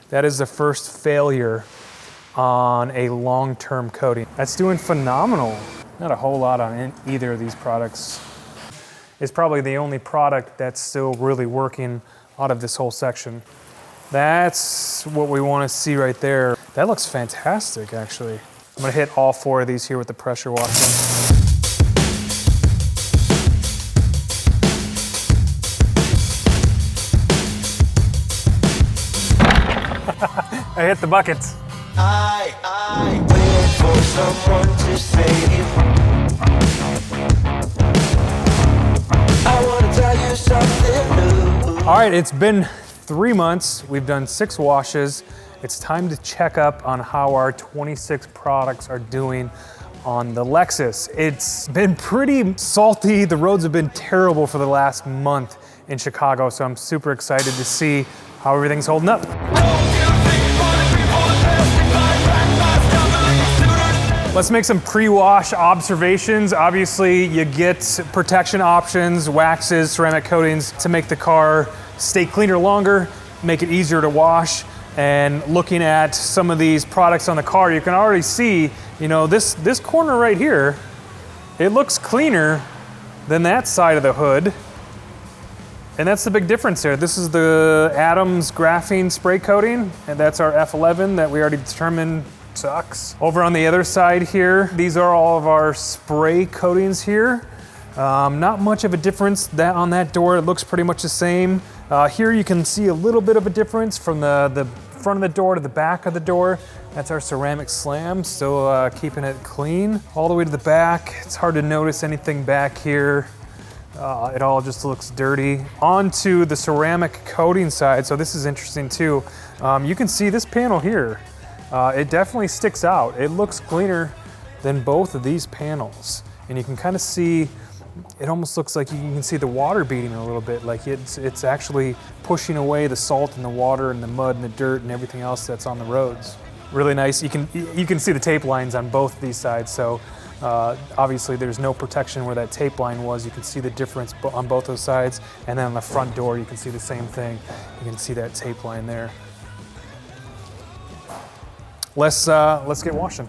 That is the first failure on a long-term coating. That's doing phenomenal. Not a whole lot on either of these products. It's probably the only product that's still really working out of this whole section. That's what we want to see right there. That looks fantastic, actually. I'm gonna hit all 4 of these here with the pressure washer. I hit the buckets. I wait for someone to save. I want to tell you something new. All right, it's been 3 months. We've done 6 washes. It's time to check up on how our 26 products are doing on the Lexus. It's been pretty salty. The roads have been terrible for the last month in Chicago, so I'm super excited to see how everything's holding up. Let's make some pre-wash observations. Obviously, you get protection options, waxes, ceramic coatings to make the car stay cleaner longer, make it easier to wash. And looking at some of these products on the car, you can already see, you know, this corner right here, it looks cleaner than that side of the hood. And that's the big difference there. This is the Adams Graphene spray coating, and that's our F11 that we already determined sucks. Over on the other side here, these are all of our spray coatings here. Not much of a difference on that door. It looks pretty much the same. Here you can see a little bit of a difference from the front of the door to the back of the door. That's our ceramic slam, still keeping it clean. All the way to the back, it's hard to notice anything back here. It all just looks dirty. Onto the ceramic coating side, so this is interesting too. You can see this panel here. It definitely sticks out. It looks cleaner than both of these panels. And you can kind of see, it almost looks like you can see the water beating a little bit, like it's actually pushing away the salt and the water and the mud and the dirt and everything else that's on the roads. Really nice. You can see the tape lines on both of these sides, so obviously there's no protection where that tape line was. You can see the difference on both those sides, and then on the front door you can see the same thing. You can see that tape line there. Let's get washing.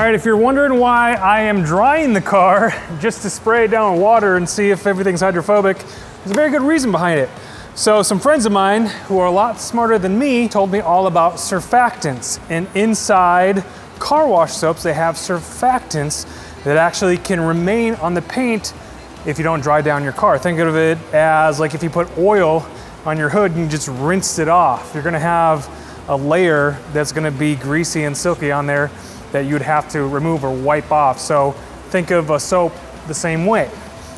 If you're wondering why I am drying the car just to spray it down with water and see if everything's hydrophobic, there's a very good reason behind it. So some friends of mine who are a lot smarter than me told me all about surfactants. And inside car wash soaps, they have surfactants that actually can remain on the paint if you don't dry down your car. Think of it as like if you put oil on your hood and you just rinsed it off. You're gonna have a layer that's gonna be greasy and silky on there that you'd have to remove or wipe off. So think of a soap the same way.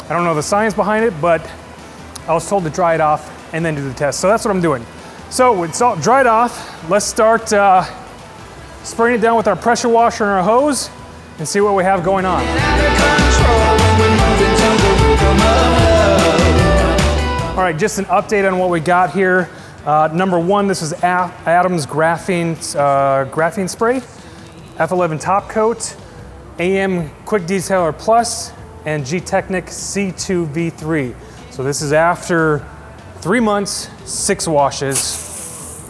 I don't know the science behind it, but I was told to dry it off and then do the test. So that's what I'm doing. So it's all dried off. Let's start spraying it down with our pressure washer and our hose and see what we have going on. All right, just an update on what we got here. Number one, this is Adams Graphene spray. F11 top coat, AM Quick Detailer Plus, and G-Technic C2 V3. So this is after 3 months, 6 washes.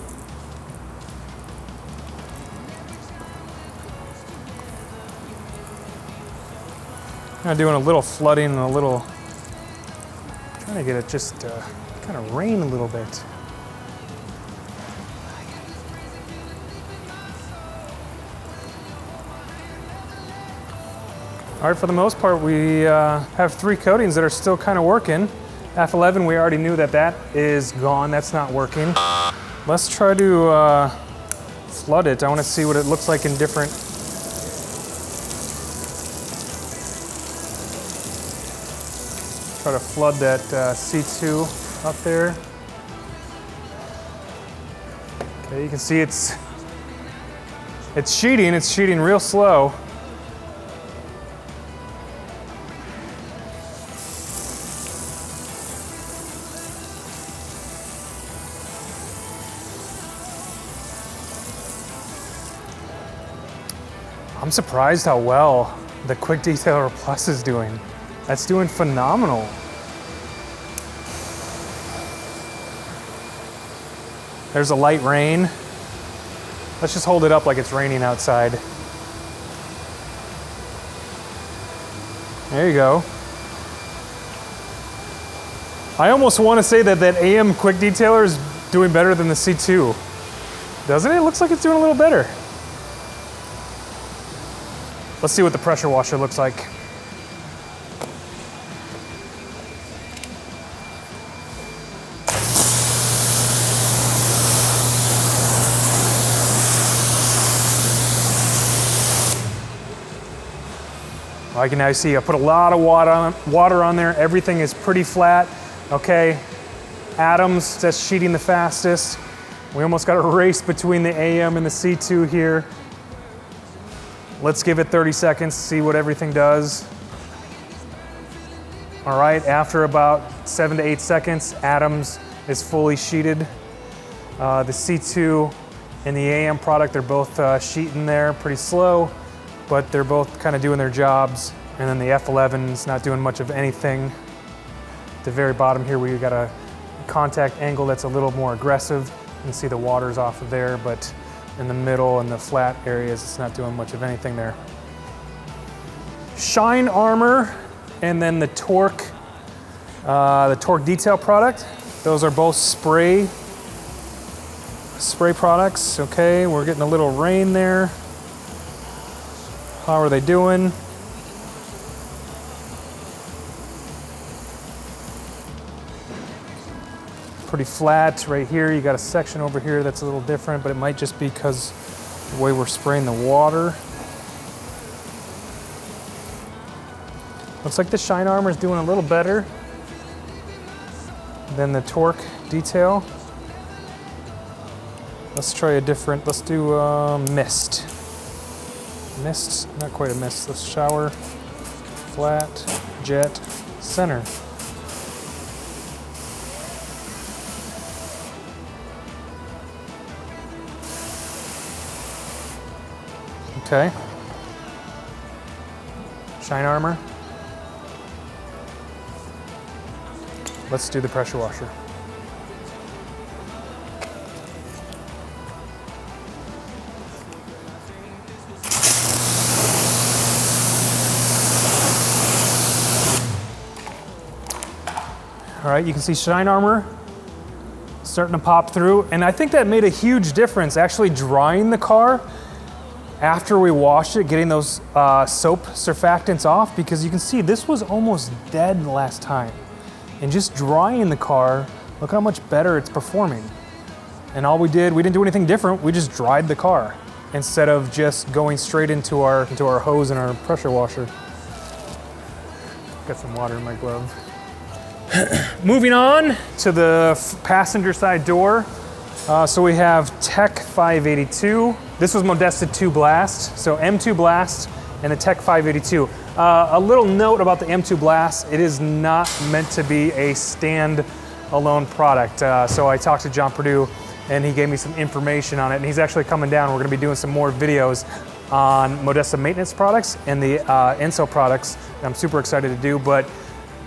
Kind of doing a little flooding and a little, trying to get it just kind of rain a little bit. All right, for the most part, we have 3 coatings that are still kind of working. F11, we already knew that is gone. That's not working. Let's try to flood it. I want to see what it looks like in different. Try to flood that C2 up there. Okay, you can see it's sheeting. It's sheeting real slow. I'm surprised how well the Quick Detailer Plus is doing. That's doing phenomenal. There's a light rain. Let's just hold it up like it's raining outside. There you go. I almost want to say that that AM Quick Detailer is doing better than the C2. Doesn't it? It looks like it's doing a little better. Let's see what the pressure washer looks like. I can now see I put a lot of water on there. Everything is pretty flat. Okay, Adams, that's sheeting the fastest. We almost got a race between the AM and the C2 here. Let's give it 30 seconds, see what everything does. All right, after about 7 to 8 seconds, Adams is fully sheeted. The C2 and the AM product, they're both sheeting there pretty slow, but they're both kind of doing their jobs. And then the F11 is not doing much of anything. At the very bottom here, we got a contact angle that's a little more aggressive. You can see the water's off of there, but in the middle and the flat areas, it's not doing much of anything there. Shine Armor and then the torque detail product. Those are both spray products. Okay, we're getting a little rain there. How are they doing? Pretty flat right here. You got a section over here that's a little different, but it might just be because the way we're spraying the water. Looks like the Shine Armor is doing a little better than the torque detail. Let's try a different, let's do mist. Mist, not quite a mist. Let's shower, flat, jet, center. Okay. Shine Armor. Let's do the pressure washer. All right, you can see Shine Armor starting to pop through, and I think that made a huge difference actually drying the car after we washed it, getting those soap surfactants off, because you can see this was almost dead last time. And just drying the car, look how much better it's performing. And all we didn't do anything different, we just dried the car instead of just going straight into our hose and our pressure washer. Got some water in my glove. Moving on to the passenger side door. So we have Tech 582. This was Modesta 2 Blast, so M2 Blast and the Tech 582. A little note about the M2 Blast, it is not meant to be a stand-alone product. So I talked to John Purdue and he gave me some information on it, and he's actually coming down. We're gonna be doing some more videos on Modesta maintenance products and the Enso products that I'm super excited to do. But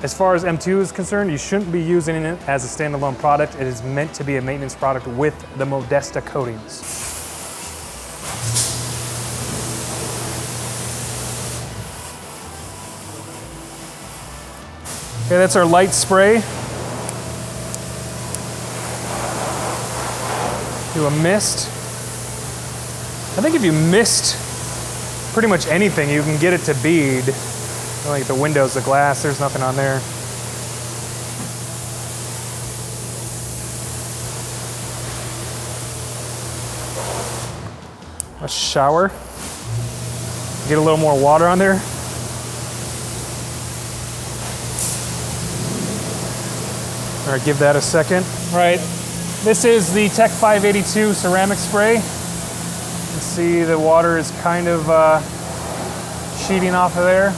as far as M2 is concerned, you shouldn't be using it as a standalone product. It is meant to be a maintenance product with the Modesta coatings. Okay, that's our light spray. Do a mist. I think if you mist pretty much anything, you can get it to bead. Like the windows, the glass, there's nothing on there. Let's shower. Get a little more water on there. All right, give that a second. All right, this is the Tech 582 ceramic spray. You can see the water is kind of sheeting off of there.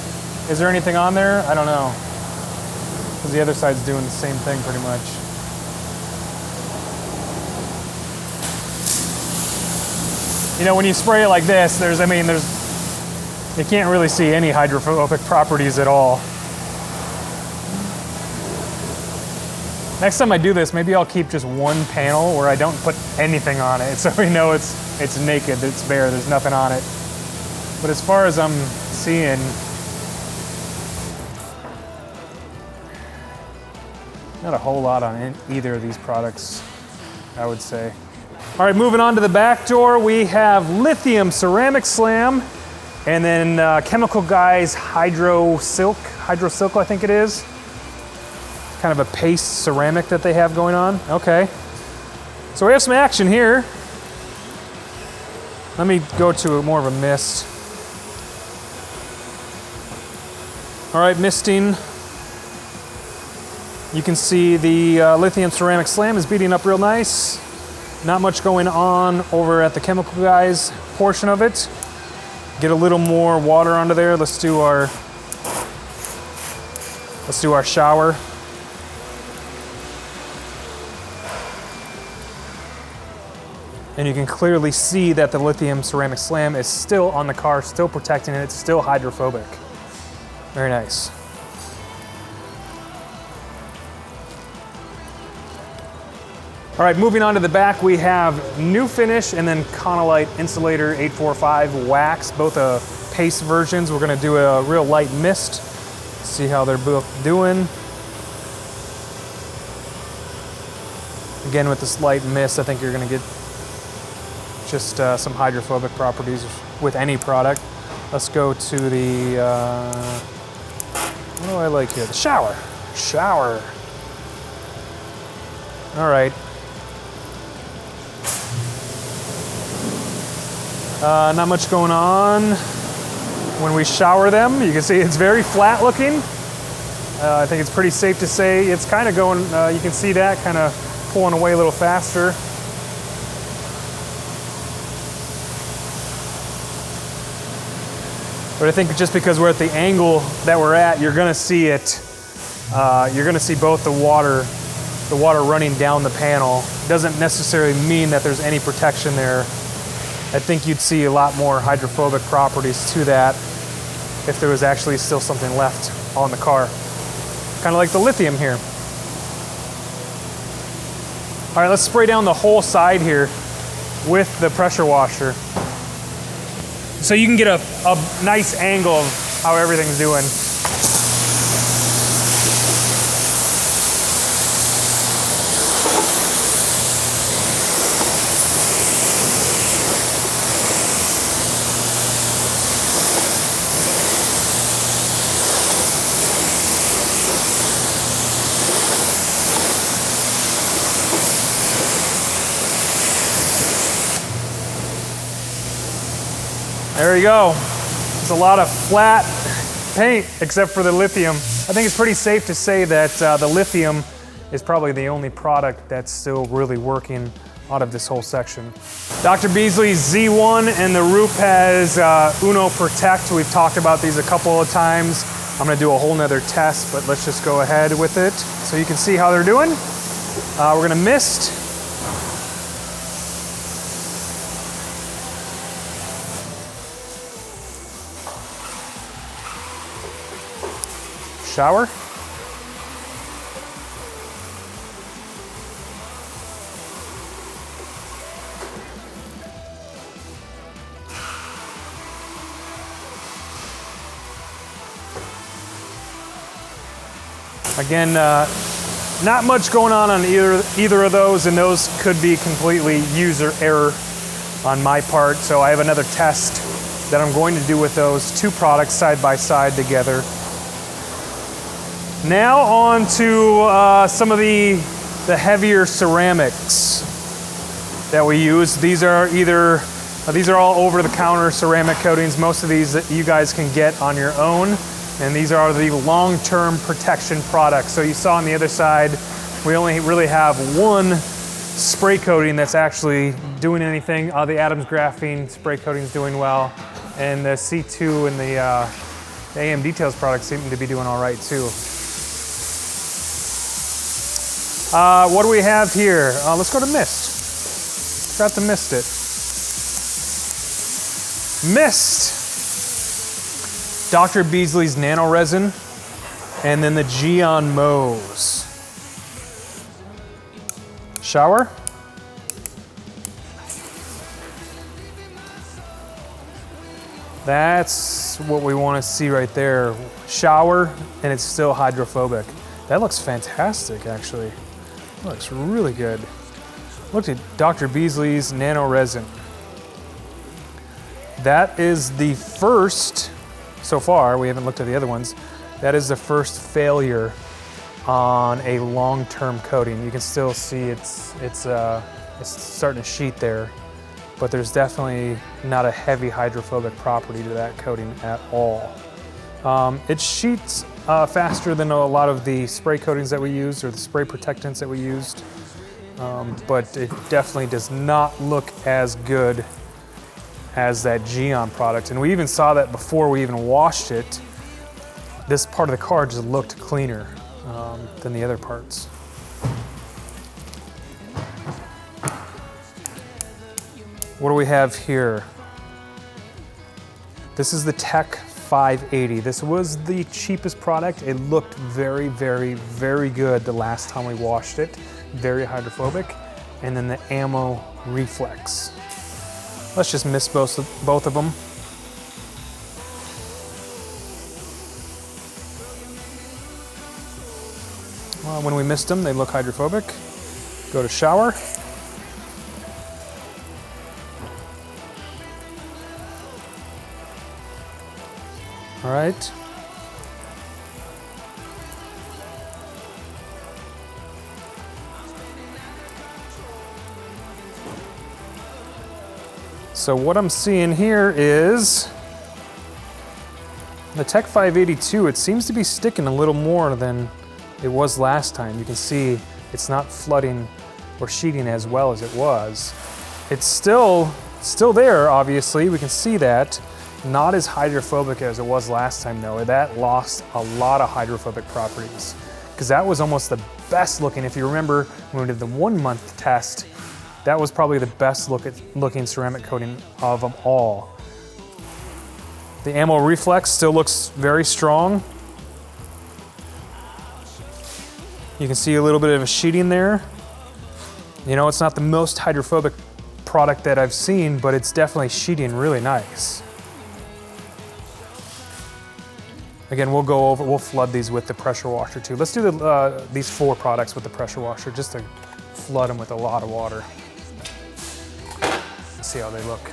Is there anything on there? I don't know. Because the other side's doing the same thing pretty much. You know, when you spray it like this, you can't really see any hydrophobic properties at all. Next time I do this, maybe I'll keep just one panel where I don't put anything on it, so we know it's naked, it's bare, there's nothing on it. But as far as I'm seeing, not a whole lot on either of these products, I would say. All right, moving on to the back door, we have lithium ceramic slam, and then Chemical Guys hydrosilk, I think it is. Kind of a paste ceramic that they have going on. Okay. So we have some action here. Let me go to more of a mist. All right, misting. You can see the lithium ceramic slam is beating up real nice. Not much going on over at the Chemical Guys portion of it. Get a little more water onto there. Let's do our shower. And you can clearly see that the lithium ceramic slam is still on the car, still protecting it, it's still hydrophobic. Very nice. All right, moving on to the back, we have new finish and then Conolite Insulator 845 wax, both paste versions. We're gonna do a real light mist, see how they're both doing. Again, with this light mist, I think you're gonna get just some hydrophobic properties with any product. Let's go to the, what do I like here? The shower. Shower. All right. Not much going on when we shower them. You can see it's very flat looking. I think it's pretty safe to say it's kind of going, you can see that kind of pulling away a little faster. But I think just because we're at the angle that we're at, you're gonna see it, you're gonna see both the water running down the panel. Doesn't necessarily mean that there's any protection there. I think you'd see a lot more hydrophobic properties to that if there was actually still something left on the car. Kind of like the lithium here. All right, let's spray down the whole side here with the pressure washer, so you can get a nice angle of how everything's doing. There you go. There's a lot of flat paint except for the lithium. I think it's pretty safe to say that the lithium is probably the only product that's still really working out of this whole section. Dr. Beasley's Z1 and the roof has Uno Protect. We've talked about these a couple of times. I'm gonna do a whole nother test, but let's just go ahead with it so you can see how they're doing. We're gonna mist. Shower. Again, not much going on either of those, and those could be completely user error on my part. So I have another test that I'm going to do with those two products side by side together. Now on to some of the heavier ceramics that we use. These are all over-the-counter ceramic coatings. Most of these that you guys can get on your own, and these are the long-term protection products. So you saw on the other side We only really have one spray coating that's actually doing anything. The Adams Graphene spray coating is doing well, and the C2 and the AM Details products seem to be doing all right too. What do we have here? Let's go to mist. Forgot to mist it. Mist. Dr. Beasley's nano resin, and then the Geon Mo's. Shower. That's what we want to see right there. Shower, and it's still hydrophobic. That looks fantastic, actually. That looks really good. Look at Dr. Beasley's nano resin. That is the first, so far, we haven't looked at the other ones, that is the first failure on a long-term coating. You can still see it's starting to sheet there, but there's definitely not a heavy hydrophobic property to that coating at all. It sheets faster than a lot of the spray coatings that we used or the spray protectants that we used, but it definitely does not look as good as that Geon product. And we even saw that before we even washed it. This part of the car just looked cleaner than the other parts. What do we have here? This is the Tech 580. This was the cheapest product. It looked very, very, very good the last time we washed it. Very hydrophobic. And then the Ammo Reflex. Let's just mist both of them. When we mist them, they look hydrophobic. Go to shower. All right. So what I'm seeing here is the Tech 582, it seems to be sticking a little more than it was last time. You can see it's not flooding or sheeting as well as it was. It's still there, obviously, we can see that. Not as hydrophobic as it was last time though. That lost a lot of hydrophobic properties because that was almost the best looking. If you remember when we did the 1 month test, that was probably the best looking ceramic coating of them all. The Ammo Reflex still looks very strong. You can see a little bit of a sheeting there. You know, it's not the most hydrophobic product that I've seen, but it's definitely sheeting really nice. Again, we'll flood these with the pressure washer too. Let's do these 4 products with the pressure washer just to flood them with a lot of water. Let's see how they look.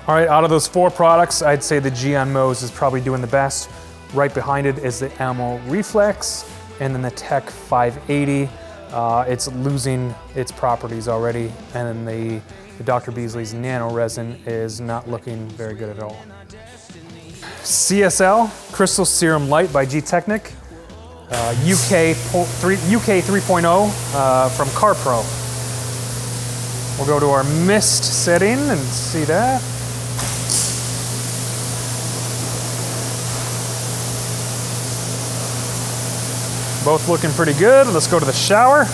All right, out of those 4 products, I'd say the Geon Mo's is probably doing the best. Right behind it is the Ammo Reflex, and then the Tech 580. It's losing its properties already, and then the Dr. Beasley's Nano Resin is not looking very good at all. CSL, Crystal Serum Light by G-Technic, UK 3.0 from CarPro. We'll go to our mist setting and see that. Both looking pretty good. Let's go to the shower.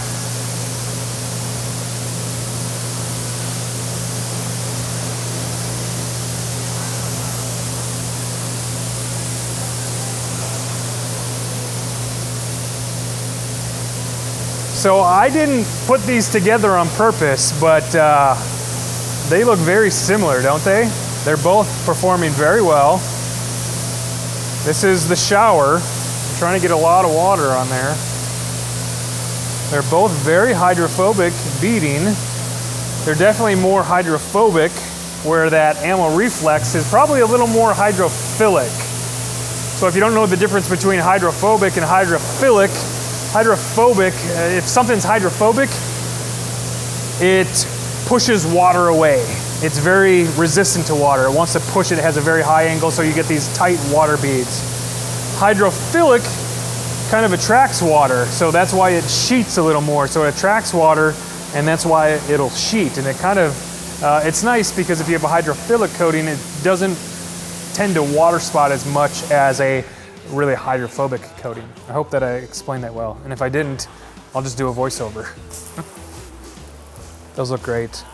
So I didn't put these together on purpose, but they look very similar, don't they? They're both performing very well. This is the shower. I'm trying to get a lot of water on there. They're both very hydrophobic beading. They're definitely more hydrophobic where that ammo reflex is probably a little more hydrophilic. So if you don't know the difference between hydrophobic and hydrophilic, if something's hydrophobic, it pushes water away. It's very resistant to water. It wants to push it, it has a very high angle, so you get these tight water beads. Hydrophilic kind of attracts water, so that's why it sheets a little more. So it attracts water, and that's why it'll sheet. And it kind of, it's nice because if you have a hydrophilic coating, it doesn't tend to water spot as much as a really hydrophobic coating. I hope that I explained that well. And if I didn't, I'll just do a voiceover. Those look great.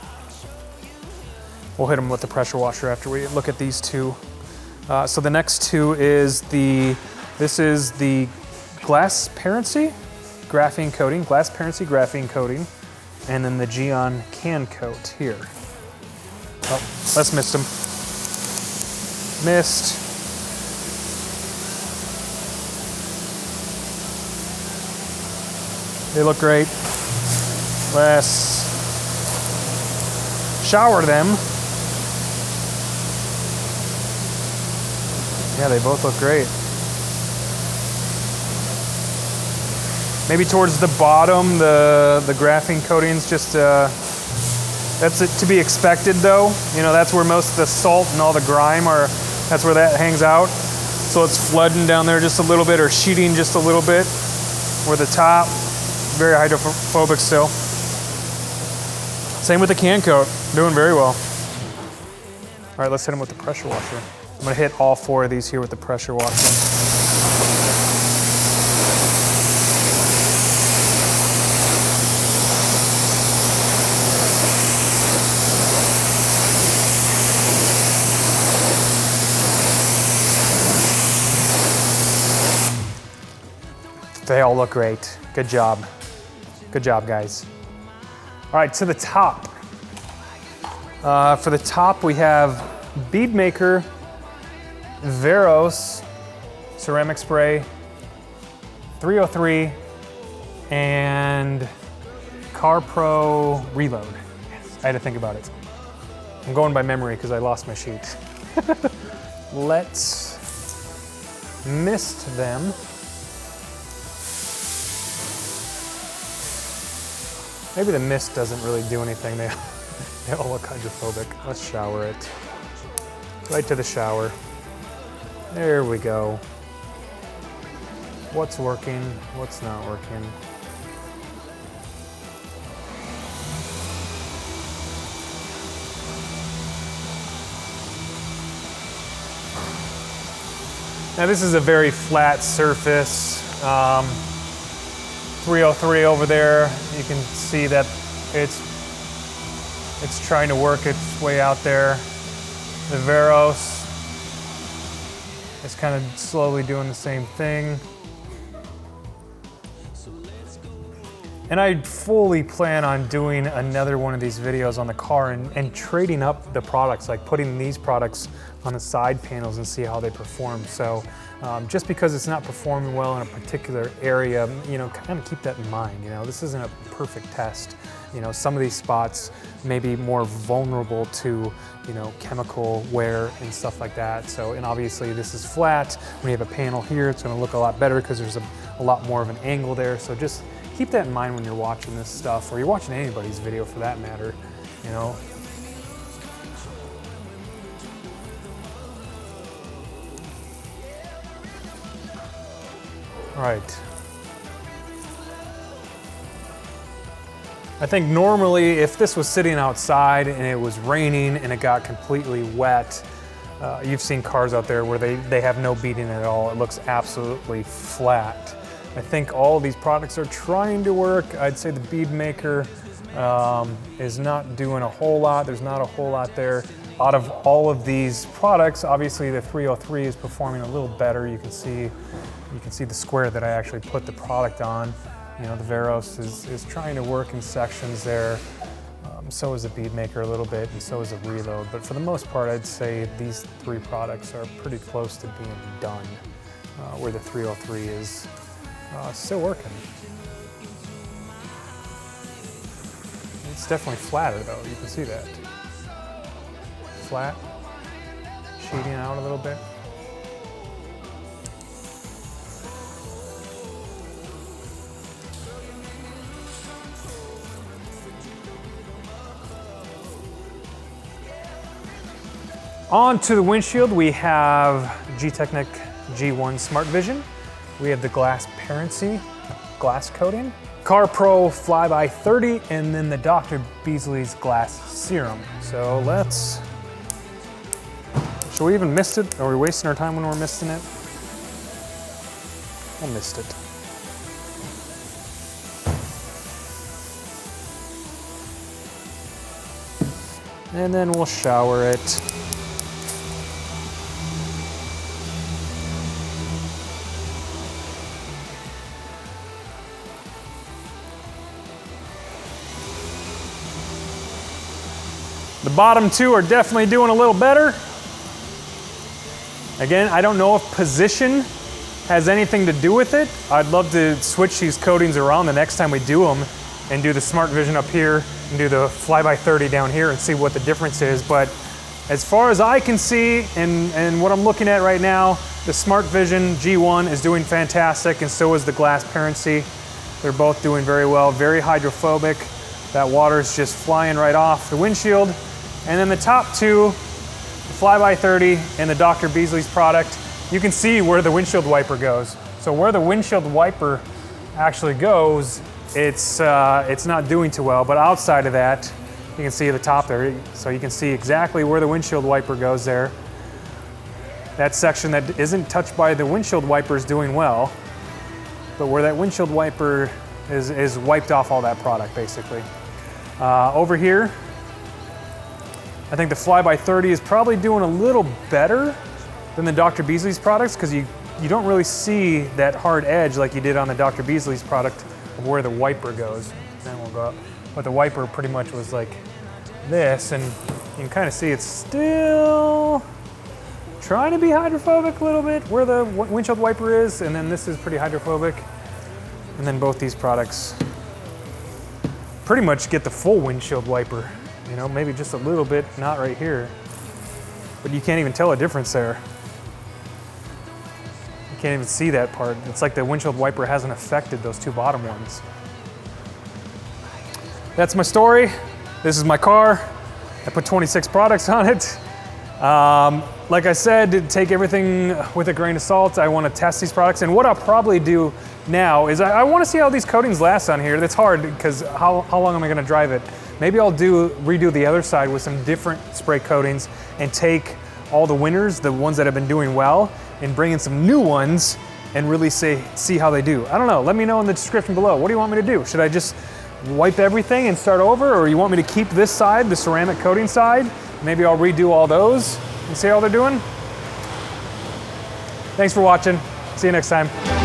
We'll hit them with the pressure washer after we look at these two. So the next two is this is the Glassparency graphene coating, Glassparency graphene coating, and then the Geon can coat here. Oh, let's mist them. Mist. They look great. Let's shower them. Yeah, they both look great. Maybe towards the bottom, the graphene coating's just, that's it to be expected though. You know, that's where most of the salt and all the grime are, that's where that hangs out. So it's flooding down there just a little bit or sheeting just a little bit. Where the top, very hydrophobic still. Same with the can coat, doing very well. All right, let's hit them with the pressure washer. I'm gonna hit all four of these here with the pressure washer. They all look great. Good job. Good job, guys. All right, to the top. For the top, we have Beadmaker Veros ceramic spray, 303, and Car Pro Reload. Yes, I had to think about it. I'm going by memory because I lost my sheet. Let's mist them. Maybe the mist doesn't really do anything. They all look hydrophobic. Let's shower it. Right to the shower. There we go. What's working? What's not working? Now this is a very flat surface. 303 over there, you can see that it's trying to work its way out there. The Veros is kind of slowly doing the same thing. And I fully plan on doing another one of these videos on the car and trading up the products, like putting these products on the side panels and see how they perform. So just because it's not performing well in a particular area, you know, kind of keep that in mind. You know, this isn't a perfect test. You know, some of these spots may be more vulnerable to, you know, chemical wear and stuff like that. So, and obviously this is flat. When you have a panel here, it's gonna look a lot better because there's a lot more of an angle there. So just keep that in mind when you're watching this stuff, or you're watching anybody's video for that matter, you know. All right. I think normally if this was sitting outside and it was raining and it got completely wet, you've seen cars out there where they have no beading at all. It looks absolutely flat. I think all of these products are trying to work. I'd say the bead maker is not doing a whole lot. There's not a whole lot there. Out of all of these products, obviously the 303 is performing a little better. You can see the square that I actually put the product on. You know, the Veros is trying to work in sections there. So is the bead maker a little bit, and so is the Reload. But for the most part, I'd say these three products are pretty close to being done, where the 303 is still working. It's definitely flatter though, you can see that. flat, sheeting out a little bit. On to the windshield, we have G-Technic G1 Smart Vision. We have the Glassparency glass coating, CarPro Flyby 30, and then the Dr. Beasley's Glass Serum. So should we even mist it? Are we wasting our time when we're misting it? We'll mist it. And then we'll shower it. The bottom two are definitely doing a little better. Again, I don't know if position has anything to do with it. I'd love to switch these coatings around the next time we do them and do the Smart Vision up here and do the Flyby 30 down here and see what the difference is. But as far as I can see and what I'm looking at right now, the Smart Vision G1 is doing fantastic, and so is the Glassparency. They're both doing very well, very hydrophobic. That water is just flying right off the windshield. And then the top two, the Flyby 30 and the Dr. Beasley's product, you can see where the windshield wiper goes. So where the windshield wiper actually goes, it's not doing too well, but outside of that, you can see the top there. So you can see exactly where the windshield wiper goes there. That section that isn't touched by the windshield wiper is doing well, but where that windshield wiper is wiped off all that product, basically. Over here, I think the Flyby 30 is probably doing a little better than the Dr. Beasley's products, because you don't really see that hard edge like you did on the Dr. Beasley's product of where the wiper goes. Then we'll go up. But the wiper pretty much was like this, and you can kind of see it's still trying to be hydrophobic a little bit where the windshield wiper is, and then this is pretty hydrophobic. And then both these products pretty much get the full windshield wiper. You know, maybe just a little bit, not right here. But you can't even tell a difference there. You can't even see that part. It's like the windshield wiper hasn't affected those two bottom ones. That's my story. This is my car. I put 26 products on it. Like I said, take everything with a grain of salt. I want to test these products. And what I'll probably do now is I want to see how these coatings last on here. That's hard because how long am I going to drive it? Maybe I'll redo the other side with some different spray coatings and take all the winners, the ones that have been doing well, and bring in some new ones and really see how they do. I don't know. Let me know in the description below. What do you want me to do? Should I just wipe everything and start over, or you want me to keep this side, the ceramic coating side? Maybe I'll redo all those and see how they're doing. Thanks for watching. See you next time.